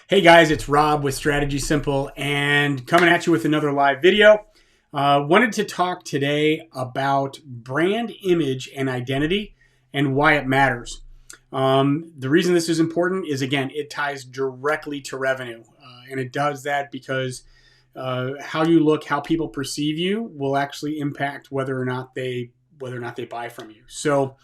Hey guys, it's Rob with Strategy Simple and coming at you with another live video. Wanted to talk today about brand image and identity and why it matters. The reason this is important is, again, it ties directly to revenue. And it does that because how you look, how people perceive you will actually impact whether or not they buy from you. So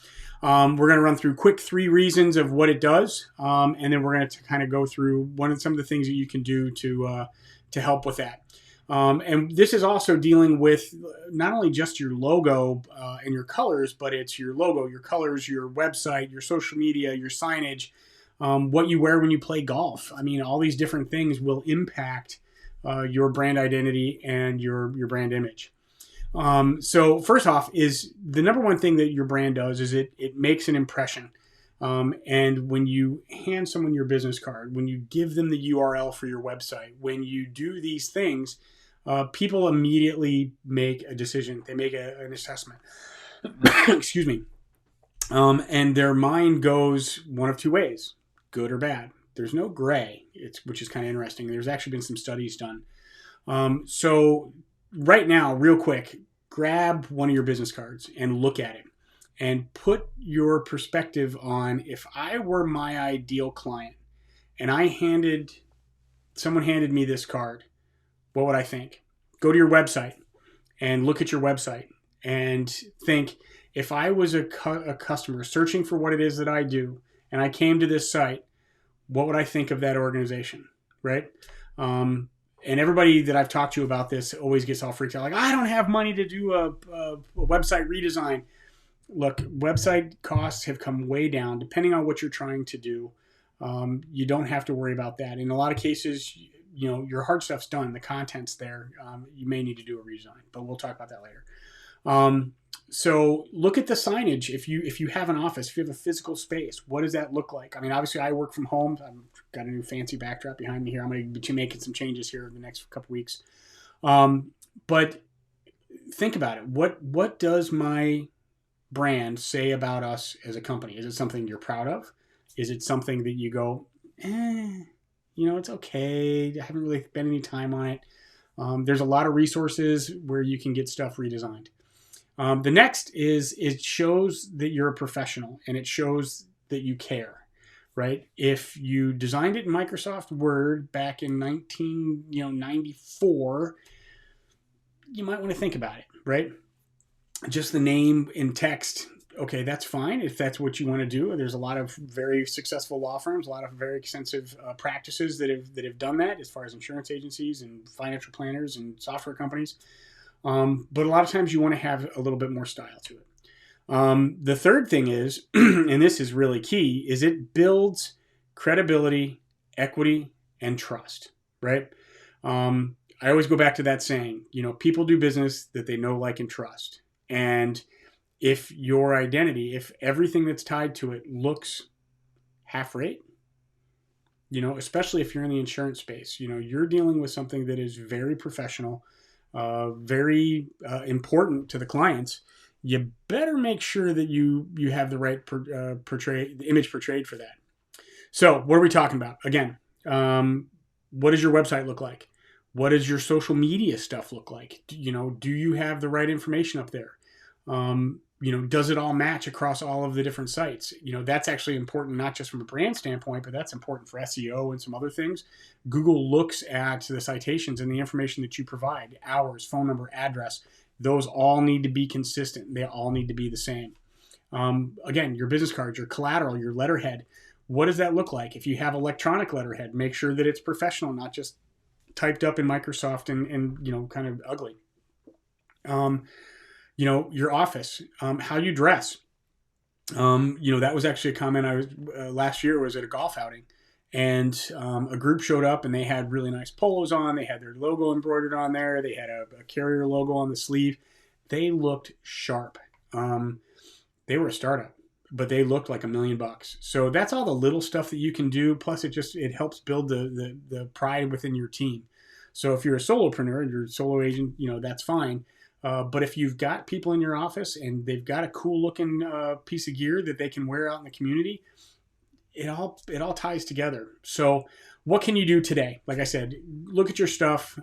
we're going to run through quick 3 reasons of what it does, and then we're going to kind of go through some of the things that you can do to help with that. And this is also dealing with not only just your logo and your colors, but it's your logo, your colors, your website, your social media, your signage, what you wear when you play golf. I mean, all these different things will impact your brand identity and your brand image. So first off, is the number one thing that your brand does is it makes an impression. And when you hand someone your business card, when you give them the URL for your website, when you do these things, people immediately make a decision. They make an assessment. Excuse me. And their mind goes one of 2 ways, good or bad. There's no gray, which is kind of interesting. There's actually been some studies done. So right now, real quick, grab one of your business cards and look at it and put your perspective on, if I were my ideal client and someone handed me this card, what would I think? Go to your website and look at your website and think, if I was a customer searching for what it is that I do and I came to this site, what would I think of that organization, right? And everybody that I've talked to about this always gets all freaked out. Like, I don't have money to do a website redesign. Look, website costs have come way down. Depending on what you're trying to do, you don't have to worry about that. In a lot of cases, your hard stuff's done. The content's there. You may need to do a redesign, but we'll talk about that later. So look at the signage. If you have an office, if you have a physical space, what does that look like? I mean, obviously I work from home. I've got a new fancy backdrop behind me here. I'm going to be making some changes here in the next couple weeks. But think about it. What does my brand say about us as a company? Is it something you're proud of? Is it something that you go, it's okay. I haven't really spent any time on it. There's a lot of resources where you can get stuff redesigned. The next is it shows that you're a professional and it shows that you care, right? If you designed it in Microsoft Word back in 1994, you might want to think about it, right? Just the name in text, okay, that's fine if that's what you want to do. There's a lot of very successful law firms, a lot of very extensive practices that have done that, as far as insurance agencies and financial planners and software companies. But a lot of times you want to have a little bit more style to it. The third thing is, and this is really key, is it builds credibility, equity, and trust, right? I always go back to that saying, people do business that they know, like, and trust. And if your identity, if everything that's tied to it looks half rate, especially if you're in the insurance space, you're dealing with something that is very professional, very important to the clients. You better make sure that you have the right image portrayed for that. So what are we talking about? Again, what does your website look like? What does your social media stuff look like? Do you have the right information up there? Does it all match across all of the different sites? That's actually important, not just from a brand standpoint, but that's important for SEO and some other things. Google looks at the citations and the information that you provide, hours, phone number, address. Those all need to be consistent. They all need to be the same. Again, your business cards, your collateral, your letterhead. What does that look like? If you have electronic letterhead, make sure that it's professional, not just typed up in Microsoft and kind of ugly. Your office, how you dress. That was actually a comment I was last year. Was at a golf outing, and a group showed up and they had really nice polos on. They had their logo embroidered on there. They had a carrier logo on the sleeve. They looked sharp. They were a startup, but they looked like $1 million. So that's all the little stuff that you can do. Plus, it helps build the pride within your team. So if you're a solopreneur, you're a solo agent, that's fine. But if you've got people in your office and they've got a cool looking piece of gear that they can wear out in the community, it all ties together. So what can you do today? Like I said, look at your stuff.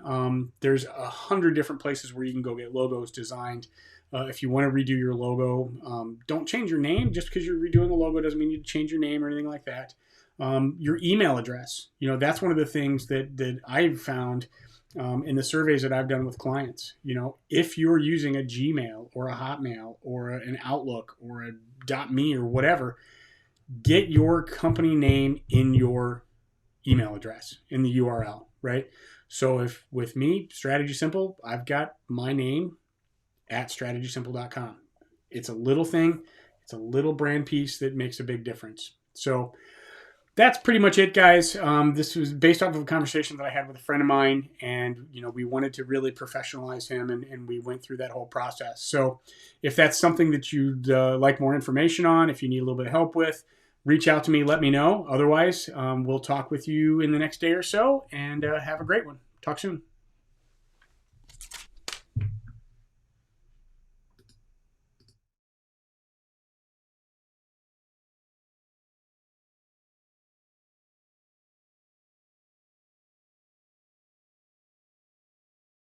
There's 100 different places where you can go get logos designed. If you want to redo your logo, don't change your name. Just because you're redoing a logo doesn't mean you change your name or anything like that. Your email address, that's one of the things that I've found in the surveys that I've done with clients. If you're using a Gmail or a Hotmail or an Outlook or a .me or whatever, get your company name in your email address in the URL, right? So if with me, Strategy Simple, I've got my name at strategysimple.com. It's a little thing. It's a little brand piece that makes a big difference. So that's pretty much it, guys. This was based off of a conversation that I had with a friend of mine, and we wanted to really professionalize him, and we went through that whole process. So if that's something that you'd like more information on, if you need a little bit of help with, reach out to me, let me know. Otherwise, we'll talk with you in the next day or so, and have a great one. Talk soon.